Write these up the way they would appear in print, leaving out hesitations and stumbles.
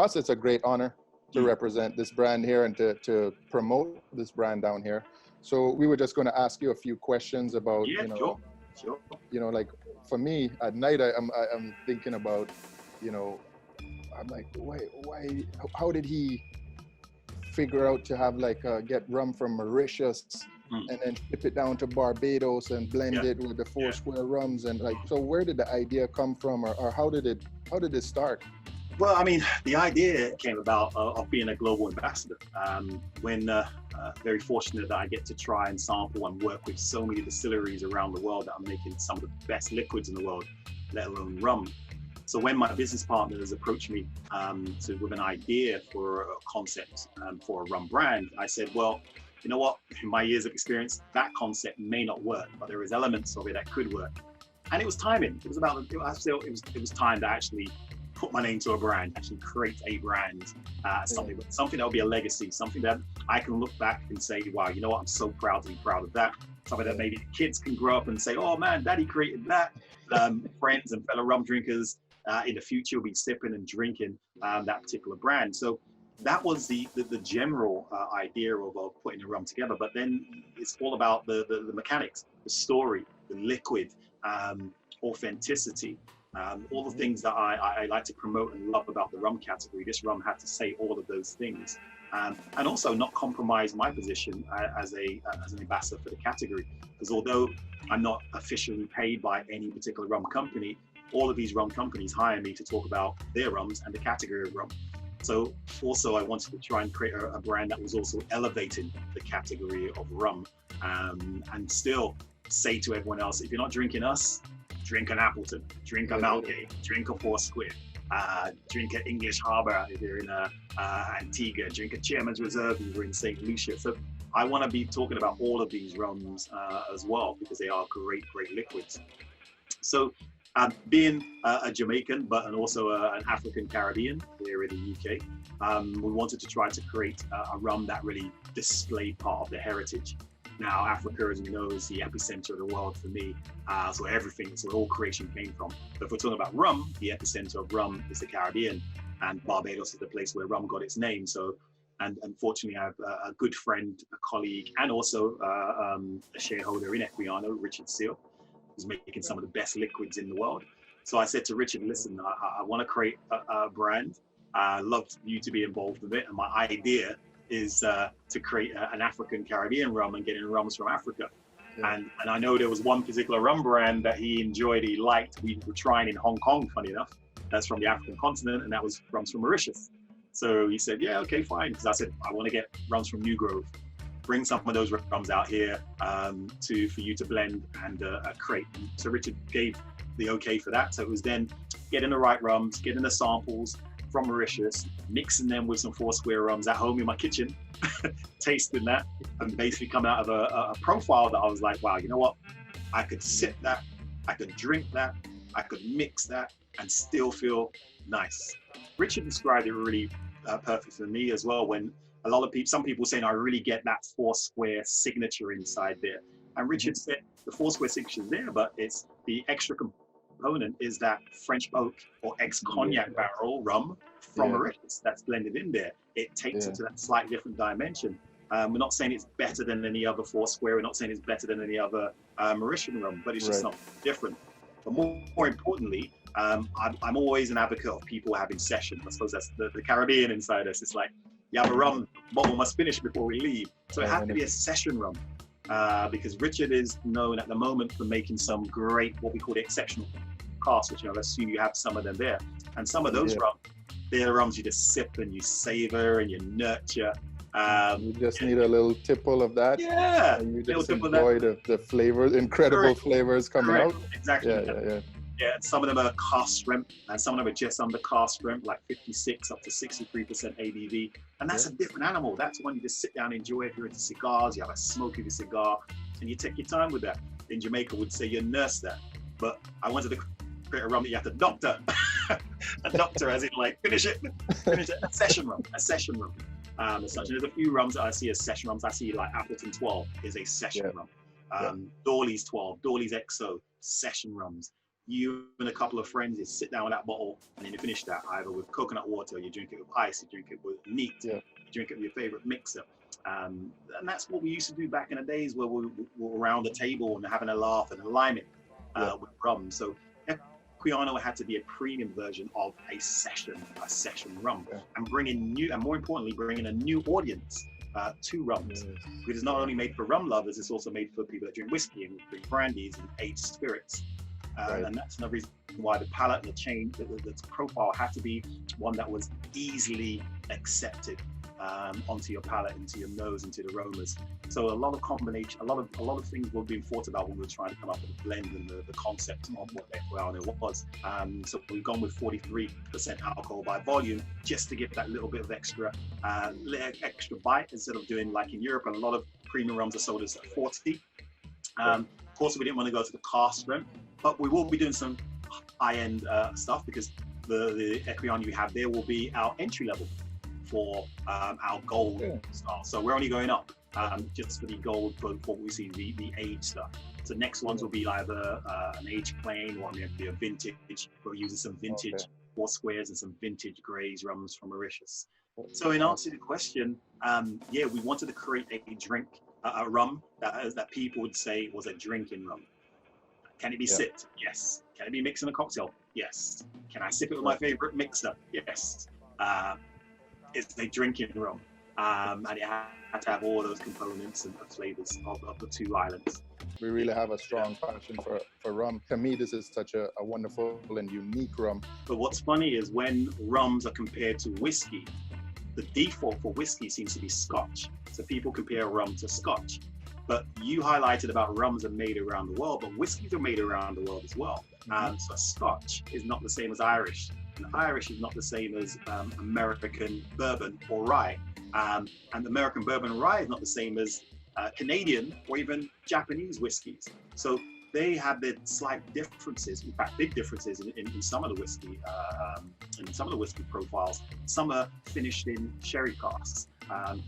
us, it's a great honor to represent this brand here and to promote this brand down here. So we were just going to ask you a few questions about, Sure. Like for me at night, I'm thinking about, I'm like, why, how did he figure out to have get rum from Mauritius and then ship it down to Barbados and blend it with the Four Square rums, and so where did the idea come from, or how did it start? Well, I mean, the idea came about of being a global ambassador. When very fortunate that I get to try and sample and work with so many distilleries around the world that are making some of the best liquids in the world, let alone rum. So when my business partners approached me with an idea for a concept for a rum brand, I said, well, you know what? In my years of experience, that concept may not work, but there is elements of it that could work. And it was timing. It was time to actually put my name to a brand, actually create a brand, something that will be a legacy, something that I can look back and say, wow, you know what? I'm so proud to be proud of that. Something that maybe the kids can grow up and say, oh man, daddy created that. Friends and fellow rum drinkers in the future will be sipping and drinking that particular brand. So that was the general idea of putting a rum together. But then it's all about the mechanics, the story, the liquid, authenticity, all the things that I like to promote and love about the rum category. This rum had to say all of those things. And also not compromise my position as an ambassador for the category. Because although I'm not officially paid by any particular rum company, all of these rum companies hire me to talk about their rums and the category of rum. So also I wanted to try and create a brand that was also elevating the category of rum, and still say to everyone else, if you're not drinking us, drink an Appleton, drink a Malgate, drink a Four Square, drink an English Harbour if you're in Antigua, drink a Chairman's Reserve if you're in St. Lucia. So I want to be talking about all of these rums as well, because they are great liquids. So being a Jamaican, but also an African Caribbean here in the UK, we wanted to try to create a rum that really displayed part of the heritage. Now, Africa, as you know, is the epicenter of the world for me. So where all creation came from. But if we're talking about rum, the epicenter of rum is the Caribbean, and Barbados is the place where rum got its name. So, and unfortunately, I have a good friend, a colleague, and also a shareholder in EQUIANO, Richard Seal, who's making some of the best liquids in the world. So I said to Richard, listen, I want to create a brand. I'd love you to be involved with it. And my idea is to create an African Caribbean rum and getting rums from Africa. Yeah. And I know there was one particular rum brand that he enjoyed, he liked. We were trying in Hong Kong, funny enough. That's from the African continent, and that was rums from Mauritius. So he said, yeah, okay, fine. Because I said, I want to get rums from New Grove. Bring some of those rums out here for you to blend and create. So Richard gave the okay for that. So it was then getting the right rums, getting the samples from Mauritius, mixing them with some Four Square rums at home in my kitchen, tasting that, and basically come out of a profile that I was like, wow, you know what? I could sip that, I could drink that, I could mix that, and still feel nice. Richard described it really perfect for me as well, when a lot of people, some people saying, I really get that Four Square signature inside there. And Richard said, the Four Square signature is there, but it's the extra component is that French oak or ex-cognac barrel rum from Mauritius that's blended in there. It takes it to that slightly different dimension. We're not saying it's better than any other Four Square. We're not saying it's better than any other Mauritian rum, but it's just something different. But more importantly, I'm always an advocate of people having sessions. I suppose that's the Caribbean inside us. It's like, you have a rum, bottle must finish before we leave. So it had to be a session rum. Because Richard is known at the moment for making some great, what we call the exceptional casks, which I assume you have some of them there. And some of those rums, they're rums you just sip and you savor and you nurture. You just need a little tipple of that. Yeah. And you just enjoy the flavors, incredible flavors coming out. Exactly. Yeah, and some of them are cask strength, and some of them are just under cask strength, like 56 up to 63% ABV. And that's a different animal. That's one you just sit down and enjoy. If you're into cigars, you have a smoke of your cigar, and you take your time with that. In Jamaica, would say you nurse that. But I wanted to create a rum that you have to doctor. A doctor, as in like, finish it. A session rum. As such. And there's a few rums that I see as session rums. I see like Appleton 12 is a session rum. Dawley's 12, Dawley's XO, session rums. you and a couple of friends, you sit down with that bottle, and then you finish that either with coconut water, you drink it with ice, you drink it with neat, you drink it with your favorite mixer. And that's what we used to do back in the days where we were around the table and having a laugh and liming with rum. So EQUIANO had to be a premium version of a session rum, and bringing new, and more importantly, bringing a new audience to rums. Because it's not only made for rum lovers, it's also made for people that drink whiskey and drink brandies and aged spirits. And that's another reason why the palate and the profile had to be one that was easily accepted onto your palate, into your nose, into the aromas. So a lot of combination, a lot of things were being thought about when we were trying to come up with a blend and the concept of what EQUIANO was. So we've gone with 43% alcohol by volume, just to give that little bit of extra bite, instead of doing like in Europe, a lot of premium rums are sold as 40. Of course, we didn't want to go to the cask strength, but we will be doing some high-end stuff, because the EQUIANO you have there will be our entry level for our gold style. So we're only going up just for the gold, for what we see, the aged stuff. So next ones will be either an aged plain, or maybe a vintage. We're using some vintage four squares and some vintage greys rums from Mauritius. So in answer to the question, yeah, we wanted to create a drink, a rum that people would say was a drinking rum. Can it be sipped? Yes. Can it be mixed in a cocktail? Yes. Can I sip it with my favorite mixer? Yes. It's a drinking rum, and it had to have all those components and flavors of the two islands. We really have a strong passion for rum. To me, this is such a wonderful and unique rum. But what's funny is when rums are compared to whiskey, the default for whiskey seems to be Scotch. So people compare rum to Scotch. But you highlighted about rums are made around the world, but whiskeys are made around the world as well. So Scotch is not the same as Irish. And Irish is not the same as American bourbon or rye. And American bourbon and rye is not the same as Canadian or even Japanese whiskeys. So they have their slight differences, in fact, big differences in some of the whiskey, in some of the whiskey profiles. Some are finished in sherry casks.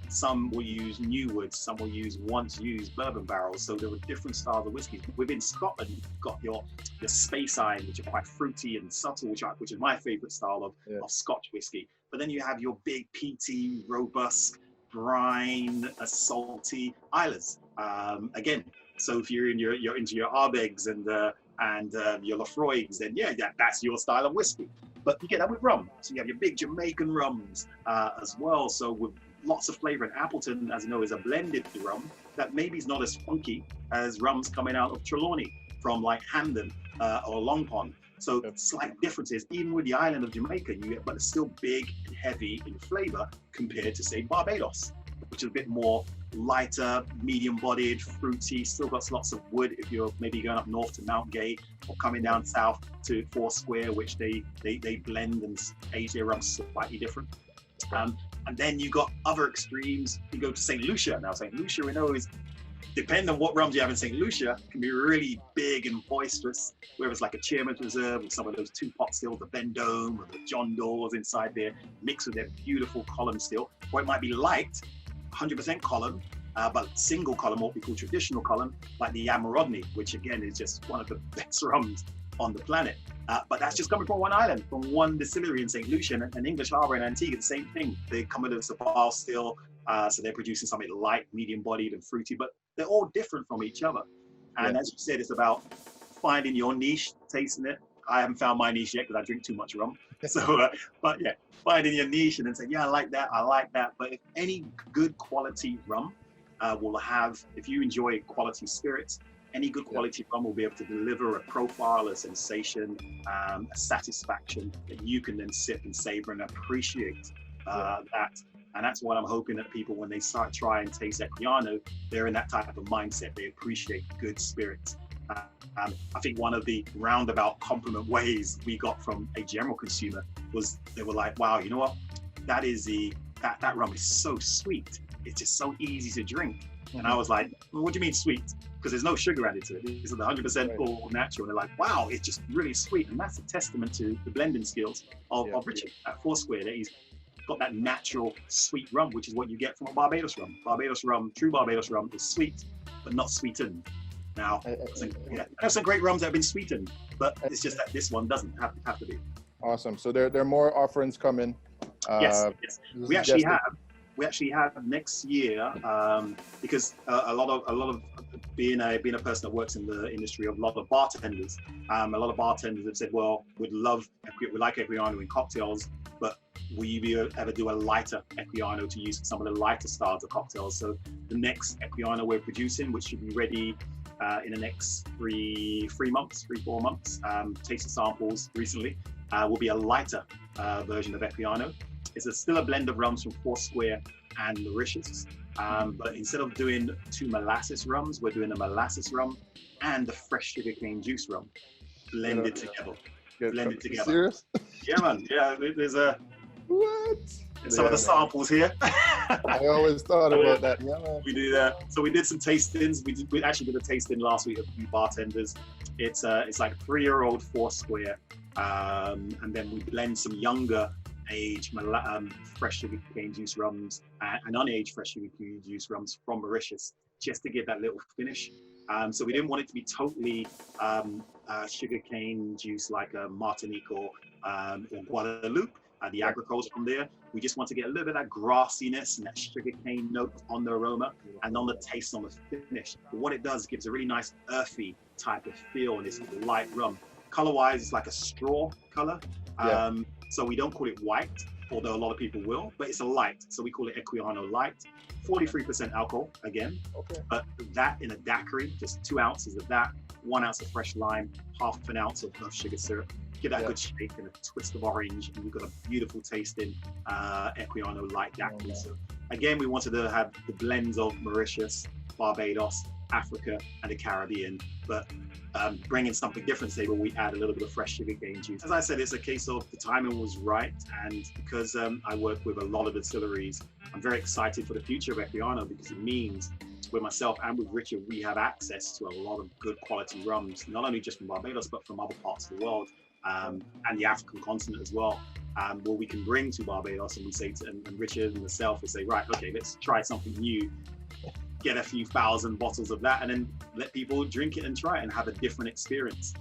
Some will use new woods, some will use once used bourbon barrels. So there were different styles of whiskies. Within Scotland, you've got your Space Iron, which are quite fruity and subtle, which is my favorite style of Scotch whiskey. But then you have your big peaty, robust, brine, salty Islers. Again, so if you're into your Arbegs and your Lafroigs, then yeah, that's your style of whiskey. But you get that with rum. So you have your big Jamaican rums as well. So with lots of flavor. And Appleton, as you know, is a blended rum that maybe is not as funky as rums coming out of Trelawney from like Hamden or Long Pond. So slight differences, even with the island of Jamaica, you get, but it's still big and heavy in flavor compared to, say, Barbados, which is a bit more lighter, medium-bodied, fruity, still got lots of wood if you're maybe going up north to Mount Gay or coming down south to Foursquare, which they blend and age their rums slightly different. And then you got other extremes. You go to St. Lucia. Now, St. Lucia, we know, is, depending on what rums you have in St. Lucia, can be really big and boisterous, whether it's like a Chairman's Reserve with some of those two pot stills, the Vendome or the John Doors inside there, mixed with their beautiful column still. Or it might be light, 100% column, but single column, what we call traditional column, like the Amarodney, which again is just one of the best rums on the planet. But that's just coming from one island, from one distillery in St. Lucia, and English Harbour and Antigua, the same thing. They come with a Sabal still, so they're producing something light, medium-bodied and fruity, but they're all different from each other. And as you said, it's about finding your niche, tasting it. I haven't found my niche yet because I drink too much rum. So, but yeah, finding your niche and then saying, yeah, I like that. But if any good quality rum will have, if you enjoy quality spirits, any good quality rum will be able to deliver a profile, a sensation, a satisfaction that you can then sip and savor and appreciate that. And that's what I'm hoping that people, when they start try and taste EQUIANO, they're in that type of mindset. They appreciate good spirits. I think one of the roundabout compliment ways we got from a general consumer was they were like, wow, you know what? That rum is so sweet. It's just so easy to drink. And I was like, well, what do you mean sweet? Because there's no sugar added to it. This is 100% all natural. And they're like, wow, it's just really sweet. And that's a testament to the blending skills of Richard at Foursquare, that he's got that natural sweet rum, which is what you get from a Barbados rum. Barbados rum, true Barbados rum, is sweet, but not sweetened. Now, I- there's some great rums that have been sweetened, but it's just that this one doesn't have to be. Awesome. So there are more offerings coming. Yes. This We is actually just have next year, because a lot of being a person that works in the industry of a lot of bartenders, a lot of bartenders have said, well, we like Equiano in cocktails, but will you ever do a lighter Equiano to use for some of the lighter styles of cocktails? So the next Equiano we're producing, which should be ready in the next 4 months, tasted samples recently, will be a lighter version of Equiano. It's still a blend of rums from Foursquare and Mauritius, but instead of doing 2 molasses rums, we're doing a molasses rum and the fresh sugarcane juice rum blended together. Blended together. Serious? Yeah, man. Yeah, there's What? some of the samples here. I always thought about that. Yeah, man. We do that. So we did some tastings. We actually did a tasting last week of a few bartenders. It's like 3-year-old Foursquare, and then we blend some younger age fresh sugarcane juice rums and unaged fresh sugarcane juice rums from Mauritius, just to give that little finish. So we didn't want it to be totally sugarcane juice like Martinique or Guadeloupe, the agriculture from there. We just want to get a little bit of that grassiness and that sugarcane note on the aroma and on the taste, on the finish. But what it does, gives a really nice earthy type of feel in this light rum. Color-wise, it's like a straw color. So we don't call it white, although a lot of people will, but it's a light. So we call it Equiano Light. 43% alcohol again, but that in a daiquiri, just 2 ounces of that, 1 ounce of fresh lime, half an ounce of sugar syrup. Give that a good shake and a twist of orange, and you've got a beautiful tasting Equiano Light daiquiri. So again, we wanted to have the blends of Mauritius, Barbados, Africa, and the Caribbean, but bringing something different to the table, we add a little bit of fresh sugarcane juice. As I said, it's a case of the timing was right, and because I work with a lot of distilleries, I'm very excited for the future of Equiano, because it means with myself and with Richard, we have access to a lot of good quality rums, not only just from Barbados, but from other parts of the world, and the African continent as well, where we can bring to Barbados, and we say to, and Richard and myself will say, right, okay, let's try something new, get a few thousand bottles of that, and then let people drink it and try it and have a different experience.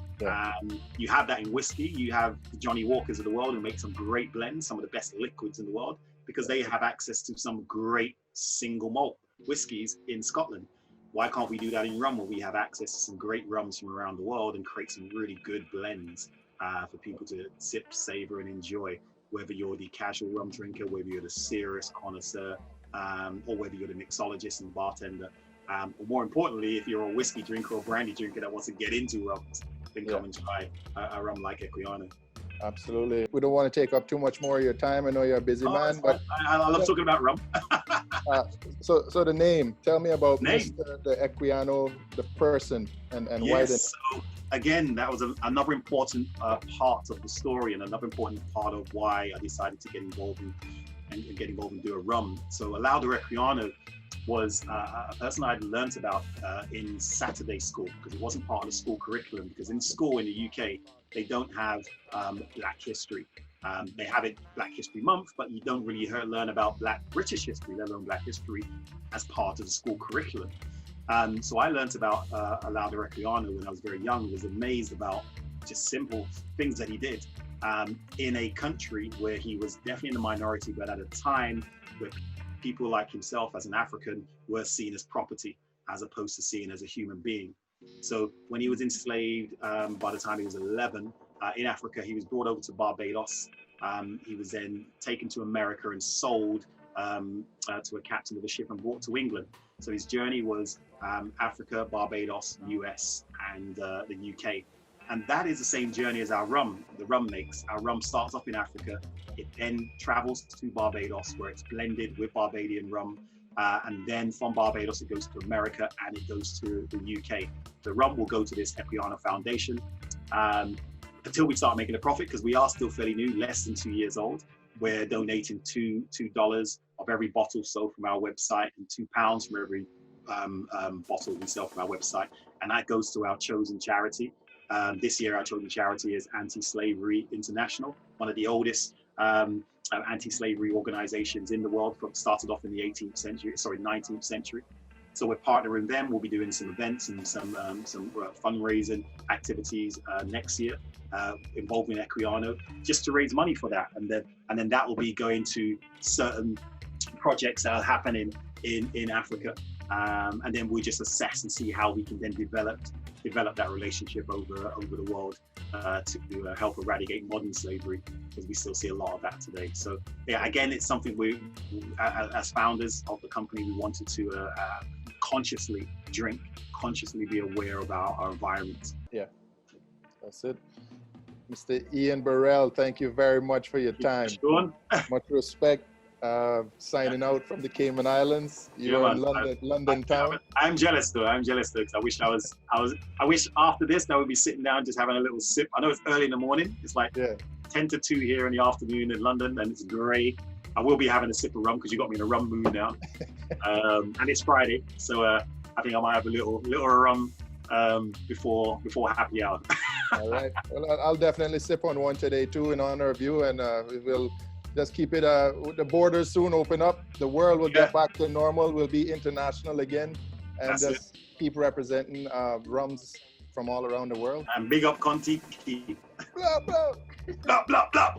You have that in whiskey. You have the Johnny Walkers of the world who make some great blends, some of the best liquids in the world, because they have access to some great single malt whiskies in Scotland. Why can't we do that in rum, where we have access to some great rums from around the world and create some really good blends for people to sip, savor, and enjoy, whether you're the casual rum drinker, whether you're the serious connoisseur, or whether you're the mixologist and bartender. Or more importantly, if you're a whiskey drinker or brandy drinker that wants to get into rums, then come and try a rum like Equiano. Absolutely. We don't want to take up too much more of your time. I know you're a busy man, but I love talking about rum. So the name, tell me about Mr. the Equiano, the person, and why the... So again, that was another important part of the story, and another important part of why I decided to get involved and do a rum. So Alao de Equiano was a person I'd learnt about in Saturday school, because it wasn't part of the school curriculum, because in school in the UK, they don't have Black history. They have it Black History Month, but you don't really learn about Black British history, let alone Black history, as part of the school curriculum. So I learnt about Alao de Equiano when I was very young. I was amazed about just simple things that he did in a country where he was definitely in the minority, but at a time where people like himself as an African were seen as property, as opposed to seen as a human being. So when he was enslaved, by the time he was 11, in Africa, he was brought over to Barbados. He was then taken to America and sold to a captain of a ship and brought to England. So his journey was Africa, Barbados, US, and the UK. And that is the same journey as our rum, the rum makes. Our rum starts off in Africa. It then travels to Barbados, where it's blended with Barbadian rum. And then from Barbados, it goes to America and it goes to the UK. The rum will go to this Equiano Foundation until we start making a profit, because we are still fairly new, less than 2 years old. We're donating $2 of every bottle sold from our website, and £2 from every bottle we sell from our website. And that goes to our chosen charity. This year, our chosen charity is Anti-Slavery International, one of the oldest anti-slavery organizations in the world, started off in the 19th century. So we're partnering them. We'll be doing some events and some fundraising activities next year involving EQUIANO, just to raise money for that. And then that will be going to certain projects that are happening in Africa. And then we just assess and see how we can then develop that relationship over the world to help eradicate modern slavery, because we still see a lot of that today. So yeah, again, it's something we, as founders of the company, we wanted to consciously drink, consciously be aware of our environment. Yeah, that's it. Mr. Ian Burrell, thank you very much for your time. Much respect. Signing out from the Cayman Islands. You're in London town. I'm jealous though. Because I wish after this I would be sitting down just having a little sip. I know it's early in the morning. It's like 10 to 2 here in the afternoon in London, and it's grey. I will be having a sip of rum because you got me in a rum mood now. And it's Friday, so I think I might have a little rum before happy hour. All right. Well, I'll definitely sip on one today too in honor of you, and we will just keep it, the borders soon open up. The world will get back to normal. We'll be international again, and just keep representing rums from all around the world. And big up KON TIKI. Blah, blah. Blah, blah, blah.